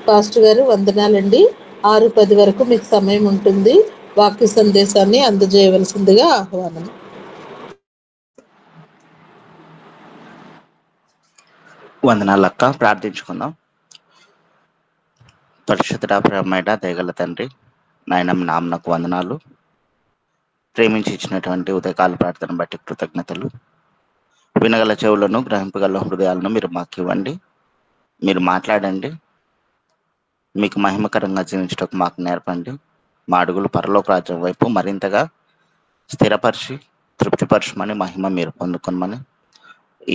Pastor గారు వందనాలండి. 6:10 వరకు మీకు సమయం ఉంటుంది. వాక్య సందేశాన్ని అందజేయవలసిందిగా ఆహ్వానం. వందనాలు అక్క. ప్రార్థించుకుందాం. పరిశుద్ధ ప్రేమమైన దయగల తండ్రి, నాయన మీ నామనకు వందనాలు. ప్రేమించి ఇచ్చినటువంటి ఉదయకాల ప్రార్థన బట్టి కృతజ్ఞతలు. వినగల చెవులను, గ్రహింపగల హృదయాలను మీరు మాకు ఇవ్వండి. మీరు మాట్లాడండి. మీకు మహిమకరంగా జీవించటకు మాకు నేర్పండి. మా అడుగులు పరలోక రాజ్యం వైపు మరింతగా స్థిరపరిచి తృప్తిపరచమని, మహిమ మీరు పొందుకొనమని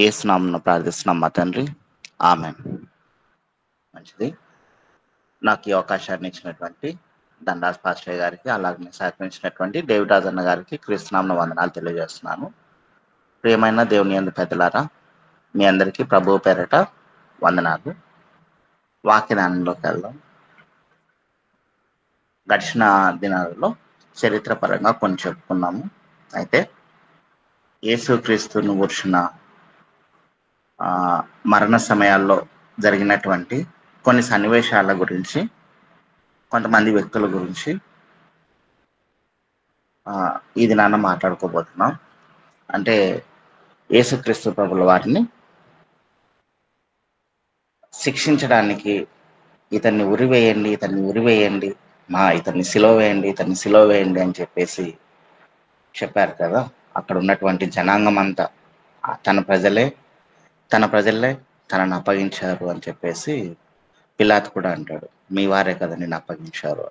యేసు నామమున ప్రార్థిస్తున్నాం మా తండ్రి. ఆమెన్. మంచిది. నాకు ఈ అవకాశాన్ని ఇచ్చినటువంటి దండాస్ పాస్టర్ గారికి, అలాగే సహకరించినటువంటి డేవిడ్ రాజన్న గారికి క్రీస్తునామమున వందనాలు తెలియజేస్తున్నాను. ప్రియమైన దేవుని యందు పెద్దలారా, మీ అందరికీ ప్రభువు పేరట వందనాలు. వాక్యదానంలోకి వెళ్దాం. గడిచిన దినాలలో చరిత్ర పరంగా కొన్ని చెప్పుకున్నాము. అయితే యేసుక్రీస్తును గుర్చిన మరణ సమయాల్లో జరిగినటువంటి కొన్ని సన్నివేశాల గురించి, కొంతమంది వ్యక్తుల గురించి ఈ దినాన మాట్లాడుకోబోతున్నాం. అంటే యేసుక్రీస్తు ప్రభుల వారిని శిక్షించడానికి ఇతన్ని ఉరివేయండి, ఇతన్ని సిలువ వేయండి అని చెప్పేసి చెప్పారు కదా. అక్కడ ఉన్నటువంటి జనాంగం అంతా తన ప్రజలే తనను అప్పగించారు అని చెప్పేసి పిలాతు కూడా అంటాడు, మీ వారే కదా నిన్ను అప్పగించారు.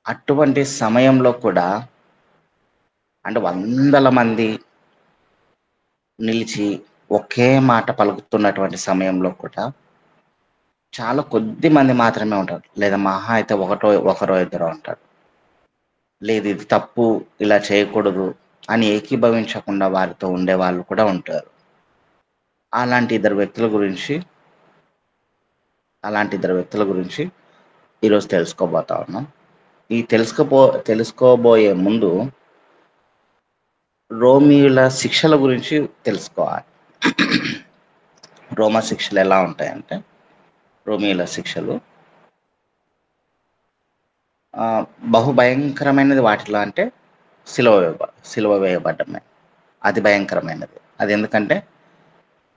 అటువంటి సమయంలో కూడా, అంటే వందల మంది నిలిచి ఒకే మాట పలుకుతున్నటువంటి సమయంలో కూడా చాలా కొద్ది మంది మాత్రమే ఉంటారు, లేదా మహా అయితే ఒకరో ఇద్దరు ఉంటారు. లేదు ఇది తప్పు, ఇలా చేయకూడదు అని ఏకీభవించకుండా వారితో ఉండే వాళ్ళు కూడా ఉంటారు. అలాంటి ఇద్దరు వ్యక్తుల గురించి ఈరోజు తెలుసుకోబోతా ఉన్నాం. ఈ తెలుసుకోబోయే ముందు రోమీయుల శిక్షల గురించి తెలుసుకోవాలి. రోమా శిక్షలు ఎలా ఉంటాయంటే, రోమీయుల శిక్షలు బహుభయంకరమైనది. వాటిలో అంటే సిలువ వేయబడ్డమే అతి భయంకరమైనది. అది ఎందుకంటే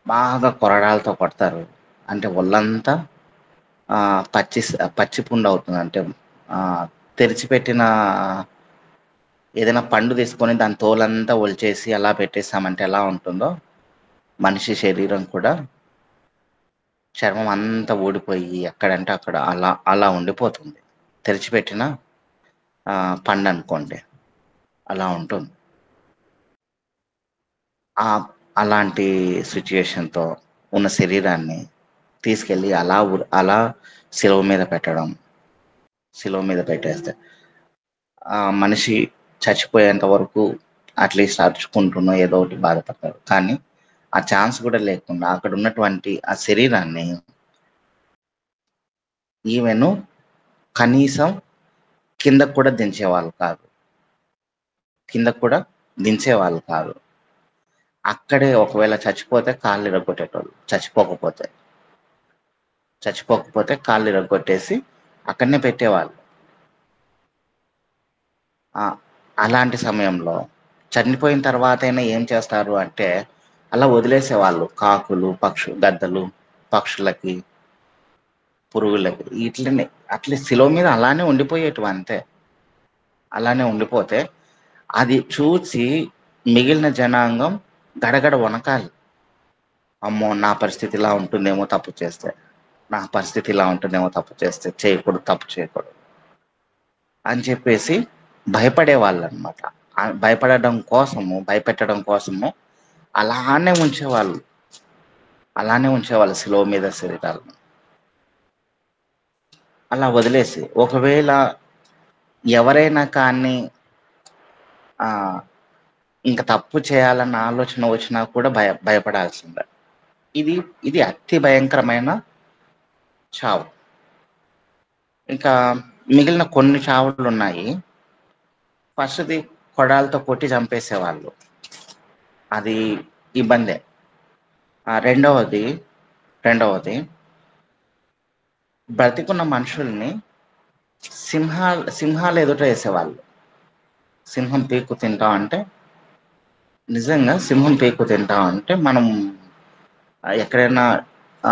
బాగా కొరడాలతో కొడతారు. అంటే ఒళ్ళంతా పచ్చి పుండు అవుతుంది. అంటే తెరిచిపెట్టిన ఏదైనా పండు తీసుకొని దాని తోలంతా ఒలిచేసి అలా పెట్టేసామంటే ఎలా ఉంటుందో, మనిషి శరీరం కూడా చర్మం అంతా ఊడిపోయి ఎక్కడంటే అక్కడ అలా ఉండిపోతుంది. తెరిచిపెట్టిన పండు అనుకోండి, అలా ఉంటుంది. అలాంటి సిచ్యుయేషన్తో ఉన్న శరీరాన్ని తీసుకెళ్ళి అలా సిలువ మీద పెట్టేస్తే మనిషి చచ్చిపోయేంత వరకు అట్లీస్ట్ అరుచుకుంటున్నా ఏదో ఒకటి బాధపడతారు. కానీ ఆ ఛాన్స్ కూడా లేకుండా అక్కడ ఉన్నటువంటి ఆ శరీరాన్ని ఈవెను కనీసం కిందకు కూడా దించేవాళ్ళు కాదు. అక్కడే ఒకవేళ చచ్చిపోతే కాళ్ళు ఇరగొట్టేటోళ్ళు, చచ్చిపోకపోతే కాళ్ళు ఇరగొట్టేసి అక్కడనే పెట్టేవాళ్ళు. అలాంటి సమయంలో చనిపోయిన తర్వాత అయినా ఏం చేస్తారు అంటే అలా వదిలేసేవాళ్ళు. కాకులు, గద్దలు, పక్షులకి, పురుగులకి అట్లే సిలువ మీద అలానే ఉండిపోయేటివి. అంతే. అలానే ఉండిపోతే అది చూసి మిగిలిన జనాంగం గడగడ వనకాలి. అమ్మో, నా పరిస్థితి ఇలా ఉంటుందేమో తప్పు చేస్తే, తప్పు చేయకూడదు అని చెప్పేసి భయపడేవాళ్ళు అనమాట. భయపెట్టడం కోసము అలానే ఉంచేవాళ్ళు సిలువ మీద శరీరాలను. అలా వదిలేసి ఒకవేళ ఎవరైనా కానీ ఇంకా తప్పు చేయాలన్న ఆలోచన వచ్చినా కూడా భయపడాల్సిందే. ఇది అతి భయంకరమైన చావు. ఇంకా మిగిలిన కొన్ని చావులు ఉన్నాయి. ఫస్ట్ది కొడాలతో కొట్టి చంపేసేవాళ్ళు, అది ఇబ్బందే. రెండవది బ్రతికున్న మనుషుల్ని సింహాలు ఎదుట వేసేవాళ్ళు. సింహం పీక్కు తింటా అంటే, నిజంగా సింహం పీక్కు తింటా అంటే మనం ఎక్కడైనా ఆ,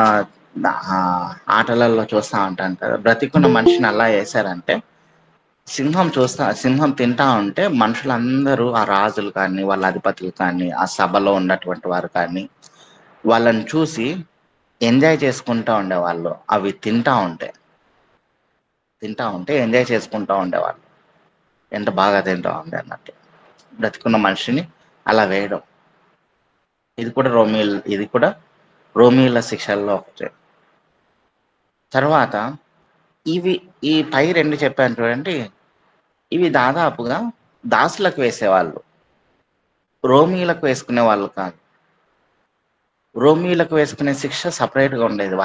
ఆటలలో చూస్తూ ఉంటాం కదా, బ్రతికున్న మనిషిని అలా వేశారంటే, సింహం తింటా ఉంటే మనుషులందరూ, ఆ రాజులు కానీ వాళ్ళ అధిపతులు కానీ ఆ సభలో ఉన్నటువంటి వారు కానీ వాళ్ళని చూసి ఎంజాయ్ చేసుకుంటూ ఉండేవాళ్ళు. అవి తింటా ఉంటే ఎంజాయ్ చేసుకుంటూ ఉండేవాళ్ళు. ఎంత బాగా తింటా ఉండే అన్నట్టు బ్రతికున్న మనిషిని అలా వేయడం. ఇది కూడా రోమీల శిక్షల్లో ఒకటి. తర్వాత ఈ పై రెండు చెప్పాను చూడండి, ఇవి దాదాపుగా దాసులకు వేసేవాళ్ళు, రోమీలకు వేసుకునే వాళ్ళు కాదు. రోమీలకు వేసుకునే శిక్ష సపరేట్గా ఉండేది.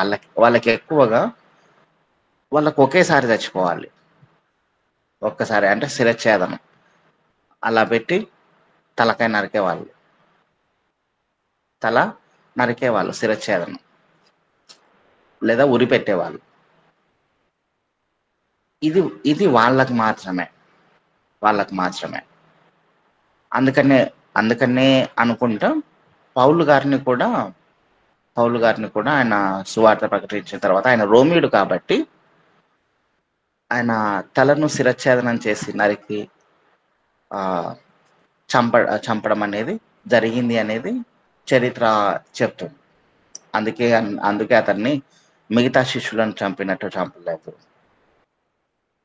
వాళ్ళకి ఎక్కువగా వాళ్ళకు ఒకేసారి చచ్చిపోవాలి. ఒక్కసారి అంటే శిరచ్ఛేదనం అలా పెట్టి తలకాయ నరికేవాళ్ళు శిరచ్ఛేదనం, లేదా ఉరి పెట్టేవాళ్ళు. ఇది వాళ్ళకు మాత్రమే. అందుకనే అనుకుంటా పౌలు గారిని కూడా ఆయన సువార్త ప్రకటించిన తర్వాత, ఆయన రోమీయుడు కాబట్టి ఆయన తలను శిరచ్ఛేదనం చేసి నరికి చంపడం అనేది జరిగింది అనేది చరిత్ర చెప్తుంది. అందుకే అతన్ని మిగతా శిష్యులను చంపినట్టు చంపలేదు.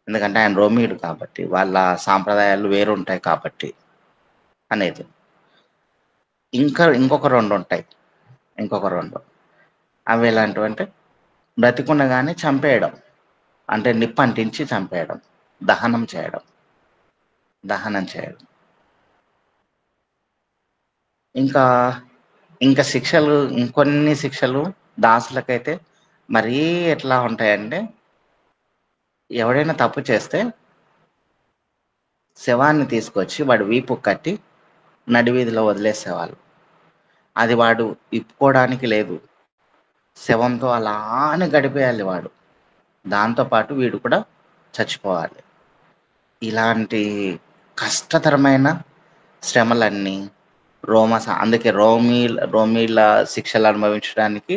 ఎందుకంటే ఆయన రోమీయుడు కాబట్టి, వాళ్ళ సాంప్రదాయాలు వేరుంటాయి కాబట్టి అనేది. ఇంకొక రెండు ఉంటాయి. అవి ఎలాంటివంటే, బ్రతికుండగానే చంపేయడం, అంటే నిప్పంటించి చంపేయడం, దహనం చేయడం. ఇంకా శిక్షలు, ఇంకొన్ని శిక్షలు దాసులకైతే మరీ ఎట్లా ఉంటాయంటే, ఎవడైనా తప్పు చేస్తే శవాన్ని తీసుకొచ్చి వాడు వీపు కట్టి నడివీధిలో వదిలేసేవాళ్ళు. అది వాడు ఇప్పుకోవడానికి లేదు, శవంతో అలానే గడిపేయాలి వాడు. దాంతోపాటు వీడు కూడా చచ్చిపోవాలి. ఇలాంటి కష్టతరమైన శ్రమలన్నీ అందుకే రోమీల శిక్షలు అనుభవించడానికి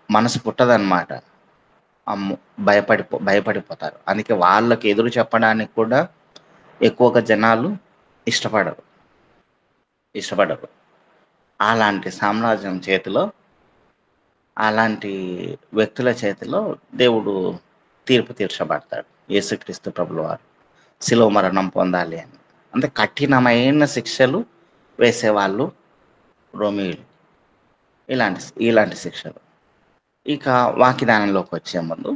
మనసు పుట్టదన్నమాట. భయపడిపోతారు. అందుకే వాళ్ళకి ఎదురు చెప్పడానికి కూడా ఎక్కువగా జనాలు ఇష్టపడరు. అలాంటి సామ్రాజ్యం చేతిలో, అలాంటి వ్యక్తుల చేతిలో దేవుడు తీర్పు తీర్చబడతాడు. యేసుక్రీస్తు ప్రభుల వారు శిలువ మరణం పొందాలి అని. అంటే కఠినమైన శిక్షలు వేసేవాళ్ళు రోమీయులు. ఇలాంటి శిక్షలు. ఇక వాక్యదానంలోకి వచ్చే ముందు,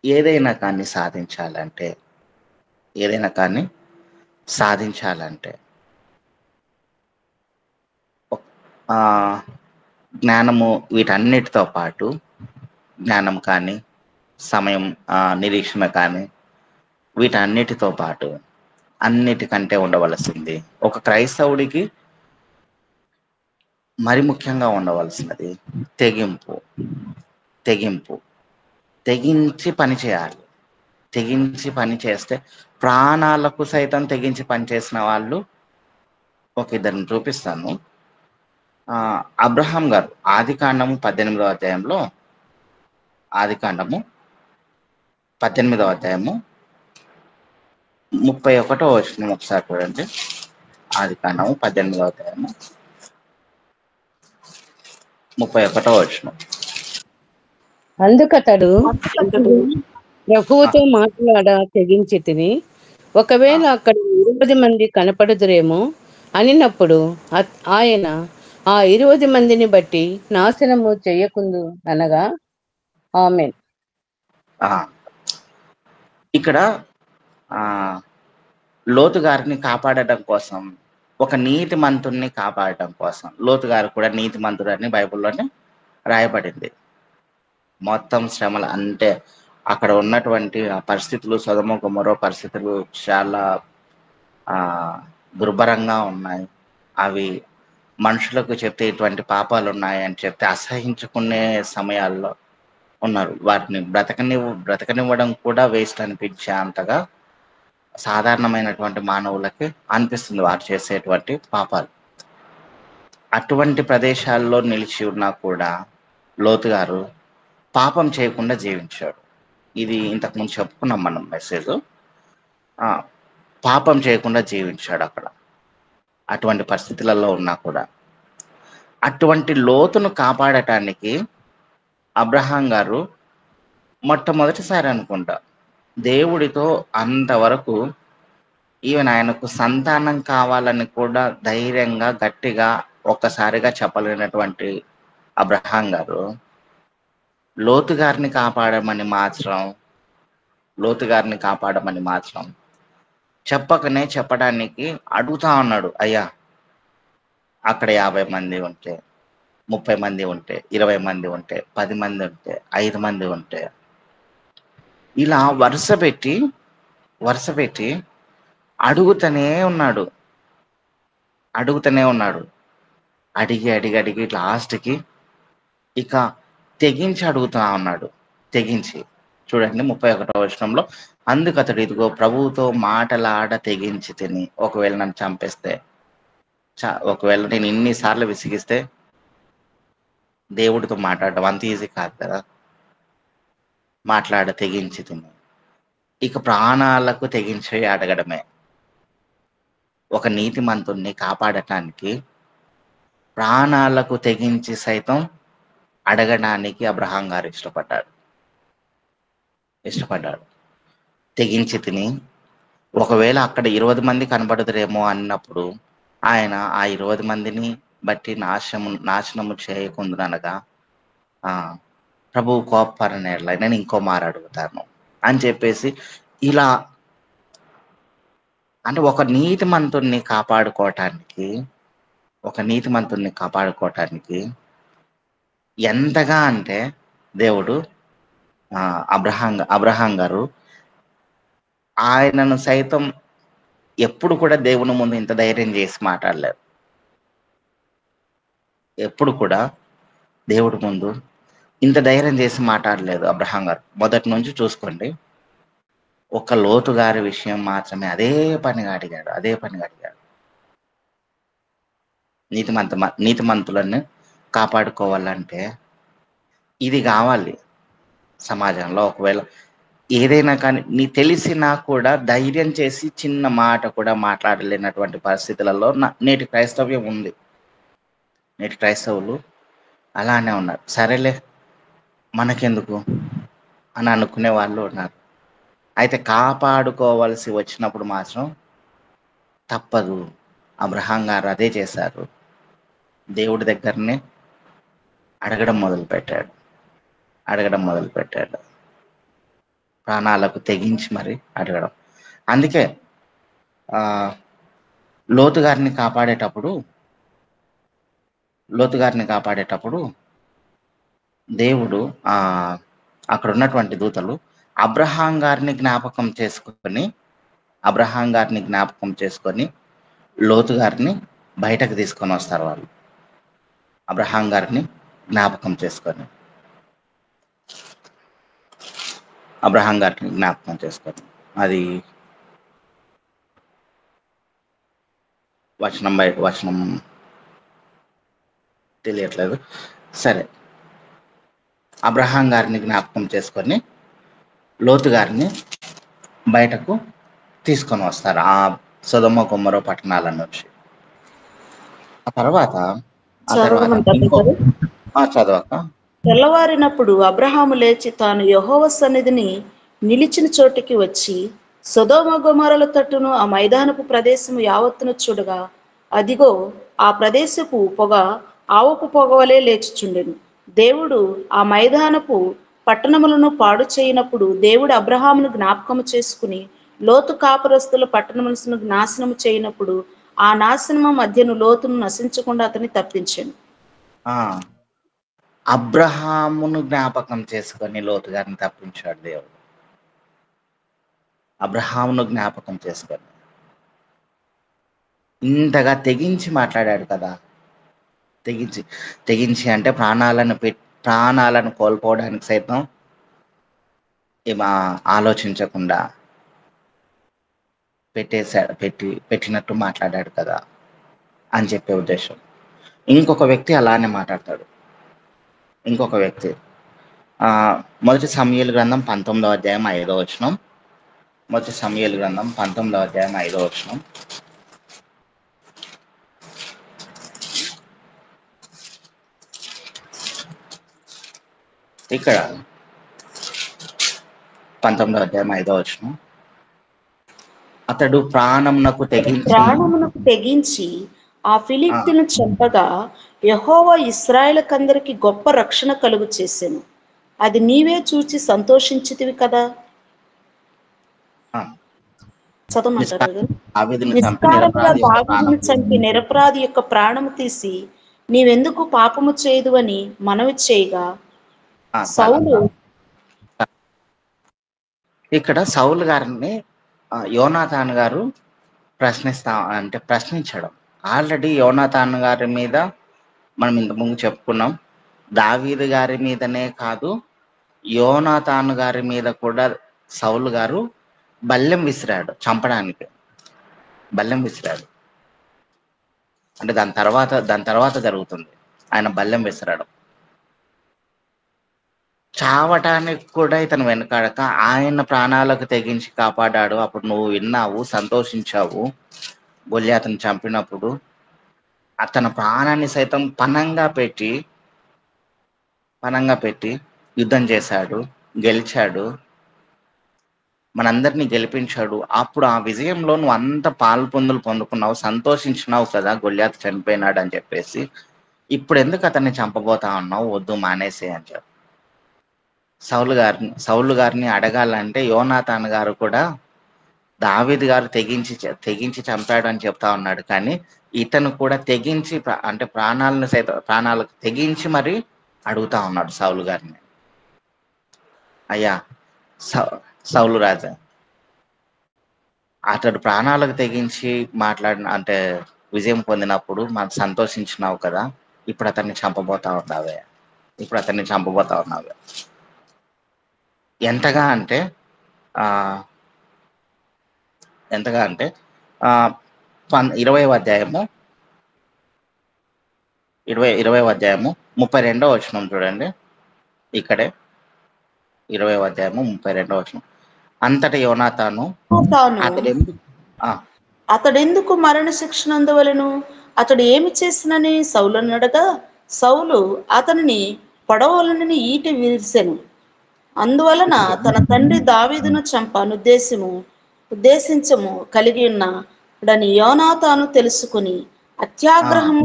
ఏదైనా కానీ సాధించాలంటే జ్ఞానము, వీటన్నిటితో పాటు జ్ఞానం కానీ, సమయం, నిరీక్షణ కానీ, వీటన్నిటితో పాటు అన్నిటికంటే ఉండవలసింది, ఒక క్రైస్తవుడికి మరి ముఖ్యంగా ఉండవలసినది తెగించి పని చేయాలి. తెగించి పని చేస్తే, ప్రాణాలకు సైతం తెగించి పనిచేసిన వాళ్ళు ఒక ఇద్దరిని చూపిస్తాను. అబ్రహాం గారు ఆదికాండము 18వ అధ్యాయంలో, 31వ వచనం ఒకసారి చూడండి. ఆదికాండము 18వ అధ్యాయము 31వ వచనం. అందుకతడు ప్రభువుతో మాట్లాడ తెగించి తిని, ఒకవేళ అక్కడ 20 మంది కనపడుదురేమో అనినప్పుడు ఆయన ఆ 20 మందిని బట్టి నాశనము చెయ్యకుందు అనగా. ఆమేన్. ఇక్కడ లోతు గారిని కాపాడటం కోసం, ఒక నీతి మంతుడిని కాపాడటం కోసం, లోతు గారు కూడా నీతి మంతుడు అని బైబిల్లోనే రాయబడింది. మొత్తం శ్రమలు అంటే అక్కడ ఉన్నటువంటి ఆ పరిస్థితులు, సొదొమ గొమొర్రా పరిస్థితులు చాలా దుర్భరంగా ఉన్నాయి. అవి మనుషులకు చెప్తే ఇటువంటి పాపాలు ఉన్నాయి అని చెప్తే అసహించుకునే సమయాల్లో ఉన్నారు. వాటిని బ్రతకనివ్వడం కూడా వేస్ట్ అనిపించే అంతగా సాధారణమైనటువంటి మానవులకి అనిపిస్తుంది వారు చేసేటువంటి పాపాలు. అటువంటి ప్రదేశాల్లో నిలిచి ఉన్నా కూడా లోతు గారు పాపం చేయకుండా జీవించాడు. ఇది ఇంతకుముందు చెప్పుకున్నాం మనం మెసేజ్. పాపం చేయకుండా జీవించాడు అక్కడ. అటువంటి పరిస్థితులలో ఉన్నా కూడా అటువంటి లోతును కాపాడటానికి అబ్రహాం గారు మొట్టమొదటిసారి అనుకుంటా దేవుడితో అంతవరకు ఈవెన్ ఆయనకు సంతానం కావాలని కూడా ధైర్యంగా గట్టిగా ఒక్కసారిగా చెప్పలేనటువంటి అబ్రహాం గారు లోతు గారిని కాపాడమని మాత్రం చెప్పడానికి అడుగుతా ఉన్నాడు. అయ్యా, అక్కడ 50 మంది ఉంటే, 30 మంది ఉంటే, 20 మంది ఉంటే, 10 మంది ఉంటే, 5 మంది ఉంటే, ఇలా వరుస పెట్టి అడుగుతూనే ఉన్నాడు. అడిగి లాస్ట్కి ఇక తెగించి అడుగుతా ఉన్నాడు. తెగించి చూడండి 31వ వచనంలో, అందుకు అతడు, ఇదిగో ప్రభువుతో మాటలాడ తెగించి తిని, ఒకవేళ నన్ను చంపేస్తే, ఒకవేళ నేను ఇన్నిసార్లు విసిగిస్తే దేవుడితో మాట్లాడడం అంత ఈజీ కాదు కదా. మాట్లాడ తెగించి తిని ఇక ప్రాణాలకు తెగించి అడగడమే. ఒక నీతిమంతుణ్ణి కాపాడటానికి ప్రాణాలకు తెగించి సైతం అడగడానికి అబ్రహాం గారు ఇష్టపడ్డాడు. తెగించి తిని ఒకవేళ అక్కడ 20 మంది కనబడుతురేమో అన్నప్పుడు ఆయన ఆ 20 మందిని బట్టి నాశనము చేయకుందునగా ప్రభువు కోపరనేలా నేను ఇంకో మారు అడుగుతాను అని చెప్పేసి, ఇలా అంటే ఒక నీతిమంతుణ్ణి కాపాడుకోవటానికి ఎంతగా అంటే దేవుడు అబ్రహాం గారు ఆయనను సైతం ఎప్పుడు కూడా దేవుని ముందు ఇంత ధైర్యం చేసి మాట్లాడలేదు. ఎప్పుడు కూడా దేవుడి ముందు ఇంత ధైర్యం చేసి మాట్లాడలేదు అబ్రహాం గారు. మొదటి నుంచి చూసుకోండి, ఒక లోతు గారి విషయం మాత్రమే అదే పనిగా అడిగాడు. నీతిమంతులను కాపాడుకోవాలంటే ఇది కావాలి సమాజంలో. ఒకవేళ ఏదైనా కానీ నీ తెలిసినా కూడా ధైర్యం చేసి చిన్న మాట కూడా మాట్లాడలేనటువంటి పరిస్థితులలో నేటి క్రైస్తవ్యం ఉంది. నేటి క్రైస్తవులు అలానే ఉన్నారు. సరేలే మనకెందుకు అని అనుకునే వాళ్ళు ఉన్నారు. అయితే కాపాడుకోవాల్సి వచ్చినప్పుడు మాత్రం తప్పదు. అబ్రహాం గారు అదే చేశారు. దేవుడి దగ్గరనే అడగడం మొదలుపెట్టాడు. ప్రాణాలకు తెగించి మరి అడగడం. అందుకే లోతు గారిని కాపాడేటప్పుడు దేవుడు అక్కడ ఉన్నటువంటి దూతలు అబ్రహాం గారిని జ్ఞాపకం చేసుకొని లోతు గారిని బయటకు తీసుకొని వస్తారు. వాళ్ళు అబ్రహాం గారిని జ్ఞాపకం చేసుకొని అది వచనం తెలియట్లేదు. సరే, అబ్రహాం గారిని జ్ఞాపకం చేసుకొని లోతు గారిని బయటకు తీసుకొని వస్తారు ఆ సొదొమ గొమొర్రా పట్టణాల నుంచి. ఆ తర్వాత చదవక తెల్లవారినప్పుడు అబ్రహాము లేచి తాను యెహోవా సన్నిధిని నిలిచిన చోటికి వచ్చి సొదొమ గొమొర్రాల తట్టును ఆ మైదానపు ప్రదేశము యావత్తును చూడగా, అదిగో ఆ ప్రదేశపు పొగ ఆవపు పొగవలే లేచుచుండెను. దేవుడు ఆ మైదానపు పట్టణములను పాడు చేయనప్పుడు దేవుడు అబ్రహామును జ్ఞాపకము చేసుకుని లోతు కాపురస్తుల పట్టణములను నాశనము చేయనప్పుడు ఆ నాశనము మధ్యను లోతును నశించకుండా అతన్ని తప్పించాను. అబ్రహామును జ్ఞాపకం చేసుకొని లోతు గారిని తప్పించాడు దేవుడు. అబ్రహామును జ్ఞాపకం చేసుకొని ఇంతగా తెగించి మాట్లాడాడు కదా. తెగించి అంటే ప్రాణాలను ప్రాణాలను కోల్పోవడానికి సైతం ఈమె ఆలోచించకుండా పెట్టినట్టు మాట్లాడాడు కదా అని చెప్పే ఉద్దేశం. ఇంకొక వ్యక్తి అలానే మాట్లాడతాడు. ఇంకొక వ్యక్తి మొదటి సమూయేలు గ్రంథం 19వ అధ్యాయం 5వ వచనం. మొదటి సమూయేలు గ్రంథం 19వ అధ్యాయం 5వ వచనం. ఇక్కడ 19వ అధ్యాయం 5వ వచనం. అతడు ప్రాణమునకు తెగించి ఆ ఫిలిష్తీయులను చంపగా యెహోవా ఇశ్రాయేలుకందరికి గొప్ప రక్షణ కలుగు చేసెను. అది నీవే చూచి సంతోషించితివి కదా. చదవమంటారు. నిష్కారణంగా దావీదును చంపి నిరపరాధి యొక్క ప్రాణము తీసి నీవెందుకు పాపము చేయదు అని మనవి చేయగా సౌలు ఇక్కడ సౌలు గారిని యోనాతాన్ గారు ప్రశ్నించడం. ఆల్రెడీ యోనాతాన్ గారి మీద మనం ఇంతకుముందు చెప్పుకున్నాం. దావీదు గారి మీదనే కాదు, యోనాతాన్ గారి మీద కూడా సౌలు గారు బల్లెం విసిరాడు, చంపడానికి బల్లెం విసిరాడు. అంటే దాని తర్వాత జరుగుతుంది ఆయన బల్లెం విసిరాడు. చావటానికి కూడా ఇతను వెనకాడక ఆయన ప్రాణాలకు తెగించి కాపాడాడు. అప్పుడు నువ్వు విన్నావు, సంతోషించావు. గొల్యాతును చంపినప్పుడు అతని ప్రాణాన్ని సైతం పణంగా పెట్టి యుద్ధం చేశాడు, గెలిచాడు, మనందరినీ గెలిపించాడు. అప్పుడు ఆ విజయంలో నువ్వు అంత పొందుకున్నావు, సంతోషించినావు కదా గొల్యాతు చనిపోయినాడు అని చెప్పేసి. ఇప్పుడు ఎందుకు అతన్ని చంపబోతా ఉన్నావు? వద్దు, మానేసే అని చెప్పి సౌలు గారిని అడగాలంటే యోనాతాన్ గారు కూడా దావీదు గారు తెగించి చంపాడు అని చెప్తా ఉన్నాడు. కానీ ఇతను కూడా తెగించి ప్రాణాలకు తెగించి మరి అడుగుతా ఉన్నాడు సౌలు గారిని. అయ్యా సౌలు రాజా, అతడు ప్రాణాలకు తెగించి విజయం పొందినప్పుడు మనం సంతోషించినావు కదా, ఇప్పుడు అతన్ని చంపబోతా ఉన్నావే. ఎంతగా అంటే 20వ అధ్యాయము 32వ వచనం చూడండి. ఇక్కడే 20వ అధ్యాయము 32వ వచనం. అంతటి యోనాతాను అతడెందుకు మరణ శిక్షణ అందువలను, అతడు ఏమి చేసినని సౌలు అడగా సౌలు అతనిని పొడవలనని ఈటె విరిసెను. అందువలన తన తండ్రి దావీదును ఉద్దేశించము కలిగి ఉన్నాడని యోనాతాను తెలుసుకుని అత్యాగ్రహము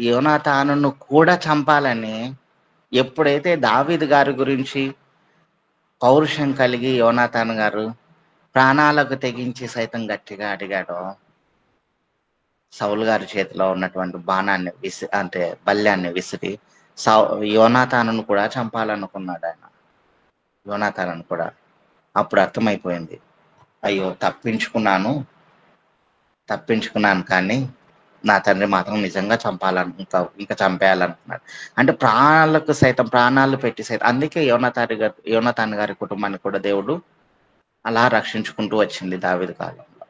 యోనాతానును కూడా చంపాలని ఎప్పుడైతే దావీదు గారి గురించి పౌరుషం కలిగి యోనాతాన్ గారు ప్రాణాలకు తెగించి సైతం గట్టిగా అడిగాడో, సౌలు గారి చేతిలో ఉన్నటువంటి బల్యాన్ని విసిరి యోనాతానును కూడా చంపాలనుకున్నాడు ఆయన. యోనాతానును కూడా. అప్పుడు అర్థమైపోయింది, అయ్యో తప్పించుకున్నాను కానీ నా తండ్రి మాత్రం నిజంగా ఇంకా చంపేయాలనుకున్నాడు. అంటే ప్రాణాలు పెట్టి సైతం. అందుకే యోనాతాన్ గారి కుటుంబాన్ని కూడా దేవుడు అలా రక్షించుకుంటూ వచ్చింది దావీదు కాలంలో.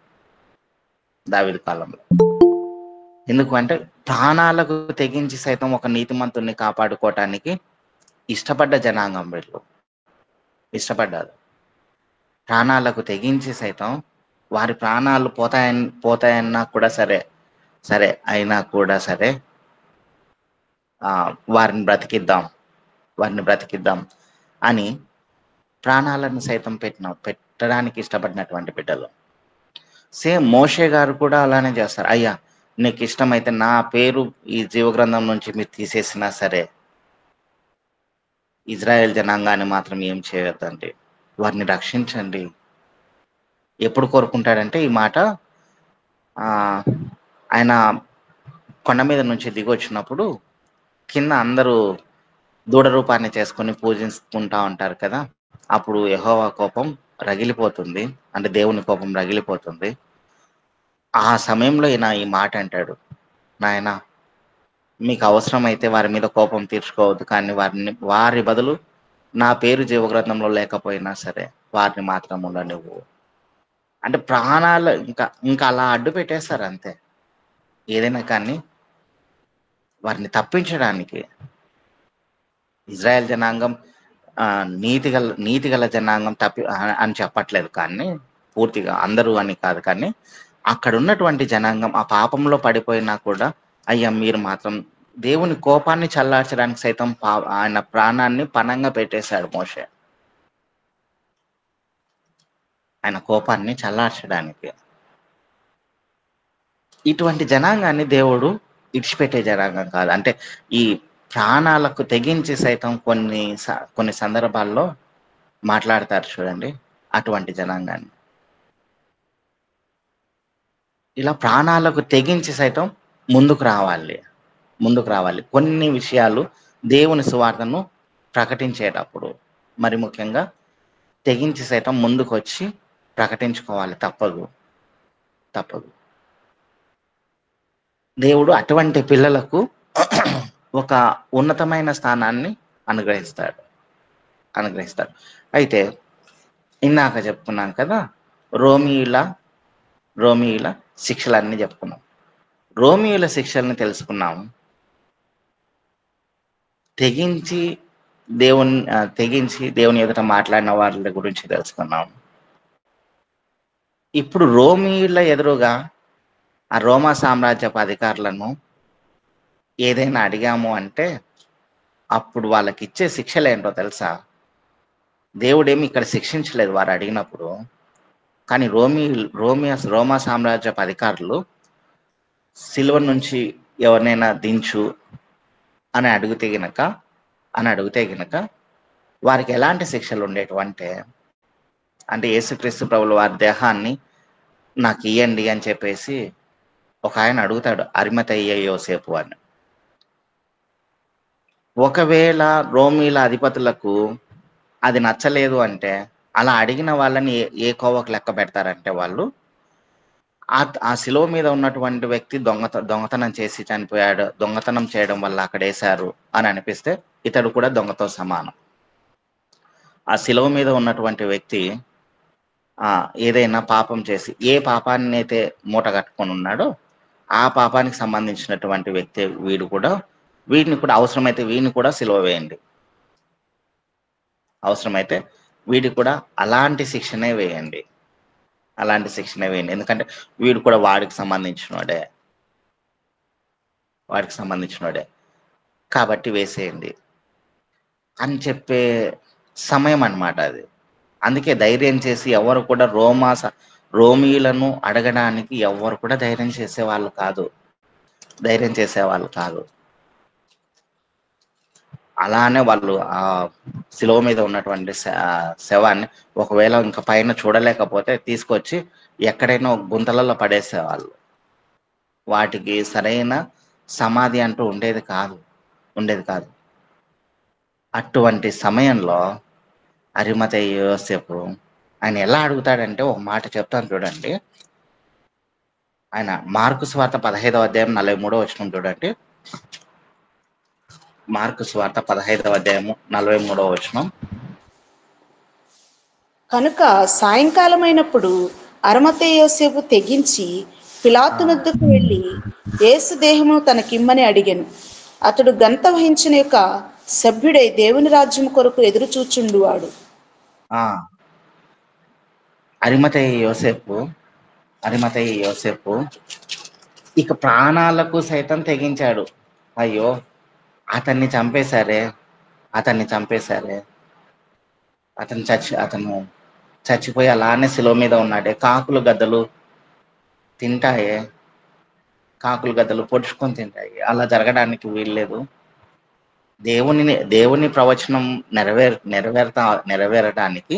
ఎందుకు అంటే ప్రాణాలకు తెగించి సైతం ఒక నీతిమంతుణ్ణి కాపాడుకోవటానికి ఇష్టపడ్డ జనాంగం వీళ్ళు. ఇష్టపడ్డారు. ప్రాణాలకు తెగించి సైతం వారి ప్రాణాలు పోతాయన్నా కూడా సరే అయినా కూడా సరే వారిని బ్రతికిద్దాం అని ప్రాణాలను సైతం పెట్టడానికి ఇష్టపడినటువంటి బిడ్డలు. సేమ్ మోషే గారు కూడా అలానే చేస్తారు. అయ్యా నీకు ఇష్టమైతే నా పేరు ఈ జీవగ్రంథం నుంచి మీరు తీసేసినా సరే ఇజ్రాయెల్ జనాంగాన్ని మాత్రం ఏం చేయొద్దండి, వారిని రక్షించండి. ఎప్పుడు కోరుకుంటాడంటే ఈ మాట ఆయన కొండ మీద నుంచి దిగి వచ్చినప్పుడు కింద అందరూ దూడ రూపాన్ని చేసుకొని పూజించుకుంటా ఉంటారు కదా. అప్పుడు యెహోవా కోపం రగిలిపోతుంది, అంటే దేవుని కోపం రగిలిపోతుంది. ఆ సమయంలో ఈయన ఈ మాట అంటాడు, నాయనా మీకు అవసరమైతే వారి మీద కోపం తీర్చుకోవద్దు, కానీ వారి బదులు నా పేరు జీవగ్రంథంలో లేకపోయినా సరే వారిని మాత్రం ఉండనివ్వు. అంటే ప్రాణాలు ఇంకా అలా అడ్డు పెట్టేస్తారు అంతే. ఏదైనా కానీ వారిని తప్పించడానికి. ఇజ్రాయెల్ జనాంగం నీతిగల జనాంగం అని చెప్పట్లేదు, కానీ పూర్తిగా అందరూ అని కాదు, కానీ అక్కడ ఉన్నటువంటి జనాంగం ఆ పాపంలో పడిపోయినా కూడా అయ్యా మీరు మాత్రం దేవుని కోపాన్ని చల్లార్చడానికి సైతం ఆయన ప్రాణాన్ని పణంగా పెట్టేశాడు మోషే. ఆయన కోపాన్ని చల్లార్చడానికి. ఇటువంటి జనాంగాన్ని దేవుడు ఇడిచిపెట్టే జనాంగం కాదు. అంటే ఈ ప్రాణాలకు తెగించి సైతం కొన్ని సందర్భాల్లో మాట్లాడతారు చూడండి, అటువంటి జనాంగాన్ని. ఇలా ప్రాణాలకు తెగించి సైతం ముందుకు రావాలి. కొన్ని విషయాలు దేవుని సువార్తను ప్రకటించేటప్పుడు మరి ముఖ్యంగా తెగించి సైతం ముందుకు వచ్చి ప్రకటించుకోవాలి. తప్పదు. దేవుడు అటువంటి పిల్లలకు ఒక ఉన్నతమైన స్థానాన్ని అనుగ్రహిస్తాడు. అయితే ఇందాక చెప్పుకున్నాం కదా, రోమియుల శిక్షలన్నీ చెప్పుకున్నాం. రోమియుల శిక్షల్ని తెలుసుకున్నాం. తెగించి దేవుని ఎదుట మాట్లాడిన వాళ్ళ గురించి తెలుసుకున్నాం. ఇప్పుడు రోమియుల ఎదురుగా ఆ రోమా సామ్రాజ్యపు అధికారులను ఏదైనా అడిగాము అంటే అప్పుడు వాళ్ళకి ఇచ్చే శిక్షలు ఏంటో తెలుసా? దేవుడేమి ఇక్కడ శిక్షించలేదు వారు అడిగినప్పుడు, కానీ రోమా సామ్రాజ్యపు అధికారులు సిలువ నుంచి ఎవరినైనా దించు అని అడిగితే గనక వారికి ఎలాంటి శిక్షలు ఉండేటివంటే, అంటే యేసుక్రీస్తు ప్రభువుల వారి దేహాన్ని నాకు ఇయ్యండి అని చెప్పేసి ఒక ఆయన అడుగుతాడు, అరిమతయ్య యోసేపు అని. ఒకవేళ రోమీల అధిపతులకు అది నచ్చలేదు అంటే అలా అడిగిన వాళ్ళని ఏ కోవకు లెక్క పెడతారంటే వాళ్ళు ఆ శిలువ మీద ఉన్నటువంటి వ్యక్తి దొంగతనం చేసి చనిపోయాడు, దొంగతనం చేయడం వల్ల అక్కడ వేశారు అని అనిపిస్తే ఇతడు కూడా దొంగతో సమానం. ఆ శిలువ మీద ఉన్నటువంటి వ్యక్తి ఏదైనా పాపం చేసి ఏ పాపాన్ని అయితే మూట కట్టుకొని ఉన్నాడో ఆ పాపానికి సంబంధించినటువంటి వ్యక్తి వీడిని కూడా అవసరమైతే వీడిని కూడా సిలువ వేయండి, అవసరమైతే వీడికి కూడా అలాంటి శిక్షనే వేయండి. ఎందుకంటే వీడు కూడా వాడికి సంబంధించినోడే కాబట్టి వేసేయండి అని చెప్పే సమయం అన్నమాట అది. అందుకే ధైర్యం చేసి ఎవరు కూడా రోమీలను అడగడానికి ఎవరు కూడా ధైర్యం చేసేవాళ్ళు కాదు. అలానే వాళ్ళు ఆ శిలువ మీద ఉన్నటువంటి శవాన్ని ఒకవేళ ఇంకా పైన చూడలేకపోతే తీసుకొచ్చి ఎక్కడైనా గుంతలలో పడేసేవాళ్ళు. వాటికి సరైన సమాధి అంటూ ఉండేది కాదు. అటువంటి సమయంలో అరిమతయ్య యోసేపు ఆయన ఎలా అడుగుతాడంటే ఒక మాట చెప్తాను చూడండి. ఆయన మార్కు సువార్త 15వ అధ్యాయం 43వ వచనం చూడండి. మార్కు సువార్త 15వ అధ్యాయము 43వ వచనం. కనుక సాయంకాలమైనప్పుడు అరిమతయ్య యోసేపు తెగించి పిలాతునొద్దకు వెళ్ళి యేసు దేహమును తనకిమ్మని అడిగెను. అతడు గంత వహించిన యొక్క సభ్యుడై దేవుని రాజ్యం కొరకు ఎదురు చూచుండువాడు. అరిమతయ్య యోసేపు ఇక ప్రాణాలకు సైతం తెగించాడు. అయ్యో అతన్ని చంపేశారే, అతను చచ్చిపోయి అలానే శిలువ మీద ఉన్నాడే. కాకులు గద్దలు పొడుచుకొని తింటాయి. అలా జరగడానికి వీల్లేదు. దేవుని ప్రవచనం నెరవేరడానికి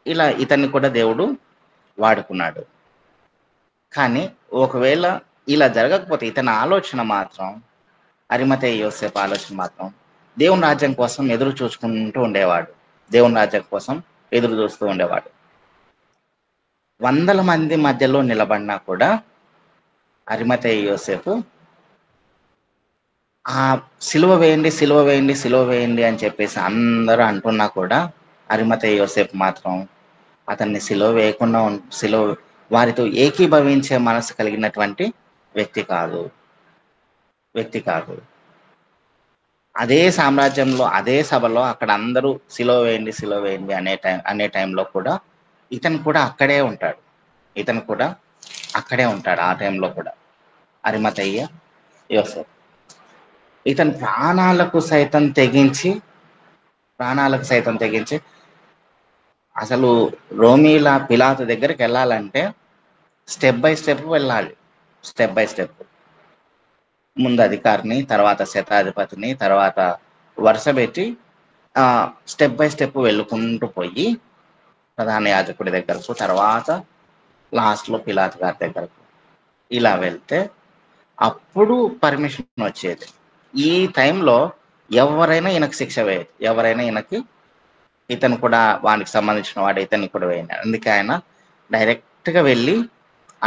ఇలా ఇతన్ని కూడా దేవుడు వాడుకున్నాడు. కానీ ఒకవేళ ఇలా జరగకపోతే ఇతని ఆలోచన మాత్రం, అరిమతయ్య యోసేపు ఆలోచన మాత్రం దేవుని రాజ్యం కోసం ఎదురు చూస్తూ ఉండేవాడు. వందల మంది మధ్యలో నిలబడినా కూడా అరిమతయ్య యోసేపు ఆ సిలువ వేయండి, సిలువ వేయండి, సిలువ వేయండి అని చెప్పేసి అందరూ అంటున్నా కూడా అరిమతయి యోసేపు మాత్రం అతన్ని సిలువ వేయకుండా సిలువ వారితో ఏకీభవించే మనసు కలిగినటువంటి వ్యక్తి కాదు వ్యక్తి కాదు. అదే సామ్రాజ్యంలో అదే సభలో అక్కడ అందరూ సిలువ వేయండి, సిలువ వేయండి అనే టైంలో కూడా ఇతను కూడా అక్కడే ఉంటాడు. ఇతను కూడా అక్కడే ఉంటాడు ఆ టైంలో కూడా. అరిమతయ్య యోసేపు ఇతను ప్రాణాలకు సైతం తెగించి అసలు రోమీల పిలాతు దగ్గరికి వెళ్ళాలంటే స్టెప్ బై స్టెప్ వెళ్ళాలి. స్టెప్ బై స్టెప్ ముందు అధికారిని, తర్వాత శతాధిపతిని, తర్వాత వరుస పెట్టి స్టెప్ బై స్టెప్ వెళ్ళుకుంటూ పోయి ప్రధాన యాజకుడి దగ్గరకు, తర్వాత లాస్ట్లో పిలాతు గారి దగ్గరకు ఇలా వెళ్తే అప్పుడు పర్మిషన్ వచ్చేది. ఈ టైంలో ఎవరైనా ఈయనకు శిక్ష వేయదు, ఎవరైనా ఇతను కూడా వానికి సంబంధించిన వాడు, ఇతన్ని కూడా వేయండి. అందుకే ఆయన డైరెక్ట్గా వెళ్ళి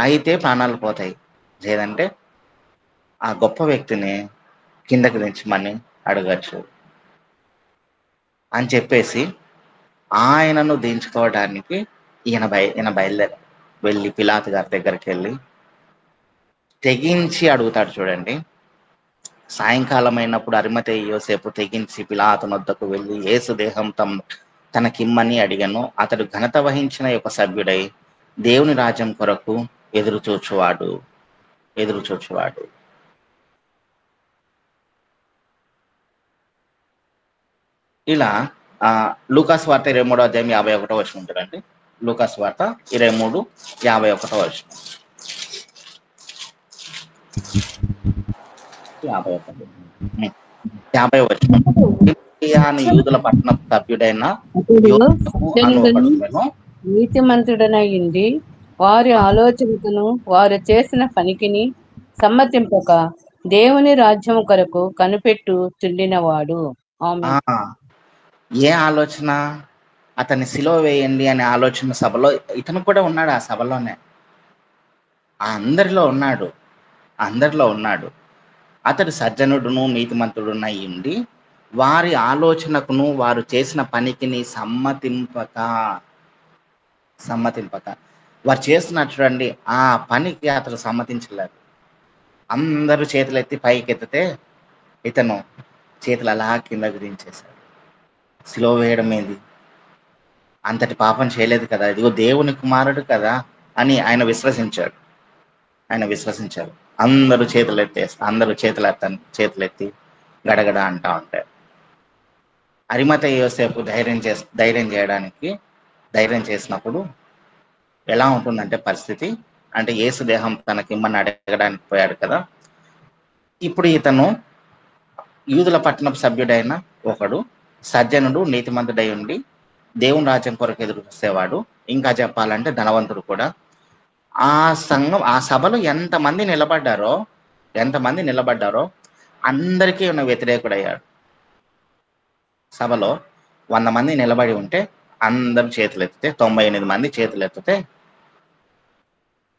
అయితే ప్రాణాలు పోతాయి, లేదంటే ఆ గొప్ప వ్యక్తిని కిందకి దించమని అడగచ్చు అని చెప్పేసి ఆయనను దించుకోవడానికి ఈయన బయలుదేరాడు. వెళ్ళి పిలాతు గారి దగ్గరికి వెళ్ళి తెగించి అడుగుతాడు. చూడండి, సాయంకాలం అయినప్పుడు అరిమతయి యోసేపు తెగించి పిలాతు వద్దకు వెళ్ళి యేసు దేహం తనకిమ్మని అడిగను. అతడు ఘనత వహించిన ఒక సభ్యుడై దేవుని రాజ్యం కొరకు ఎదురు చూచువాడు. ఇలా లూకాసు వార్త 23వ అధ్యాయం 51వ వచనం ఉంటుందండి. లూకాసు వార్త 23:51 వచనం. 50 వచనం. యూదుల పట్టణ సభ్యుడైన నీతిమంతుడనయ్యింది వారి ఆలోచనకును వారు చేసిన పనికిని సమ్మతింపక దేవుని రాజ్యం కొరకు కనిపెట్టు చుండినవాడు. ఏ ఆలోచన? అతన్ని సిలువ వేయండి అనే ఆలోచన సభలో ఇతను కూడా ఉన్నాడు. ఆ సభలోనే అందరిలో ఉన్నాడు. అతడు సజ్జనుడును నీతిమంతుడునై ఉండి వారి ఆలోచనకును వారు చేసిన పనికిని సమ్మతింపక వారు చేస్తున్నారు చూడండి, ఆ పనికి అతడు సమ్మతించలేదు. అందరూ చేతులెత్తి పైకి ఎత్తితే ఇతను చేతులు అలా కిందకు దించేశాడు. సిలువ వేయడం ఏంది, అంతటి పాపం చేయలేదు కదా, ఇదిగో దేవుని కుమారుడు కదా అని ఆయన విశ్వసించాడు. అందరూ చేతులెత్తి గడగడ అంటా ఉంటారు. అరిమతయి యోసేపు ధైర్యం చేసినప్పుడు ఎలా ఉంటుందంటే పరిస్థితి, అంటే యేసు దేహం తనకిమ్మని అడగడానికి పోయాడు కదా, ఇప్పుడు ఇతను యూదుల పట్టణపు సభ్యుడైన ఒకడు, సజ్జనుడు, నీతిమంతుడై ఉండి దేవుని రాజ్యం కొరకు ఎదురు చూసేవాడు, ఇంకా చెప్పాలంటే ధనవంతుడు కూడా. ఆ సభలో ఎంతమంది నిలబడ్డారో అందరికీ ఉన్న వ్యతిరేకుడయ్యాడు. సభలో 100 మంది నిలబడి ఉంటే అందరూ చేతులు ఎత్తితే 98 మంది చేతులు ఎత్తితే